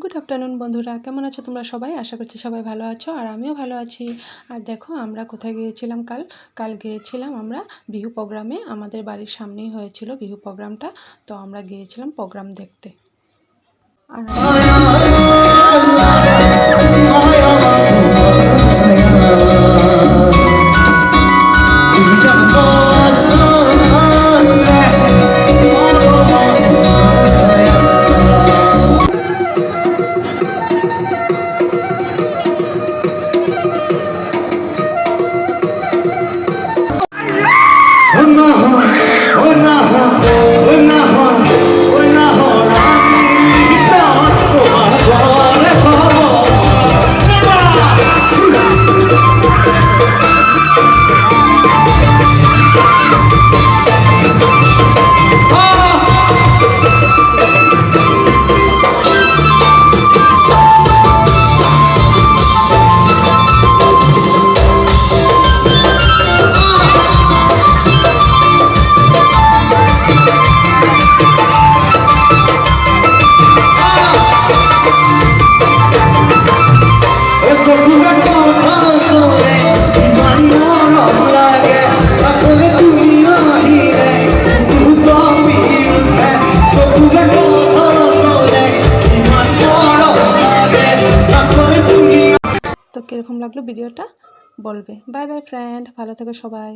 Good afternoon বন্ধুরা, কেমন আছো তোমরা সবাই? আশা করছি সবাই ভালো আছো আর আমিও ভালো আছি। আর দেখো আমরা কোথায় গিয়েছিলাম কাল গিয়েছিলাম আমরা বিহু প্রোগ্রামে। আমাদের বাড়ির সামনেই হয়েছিল বিহু প্রোগ্রামটা, তো আমরা গিয়েছিলাম প্রোগ্রাম দেখতে। আর তো কীরকম লাগলো ভিডিওটা বলবে। বাই বাই ফ্রেন্ড, ভালো থেকো সবাই।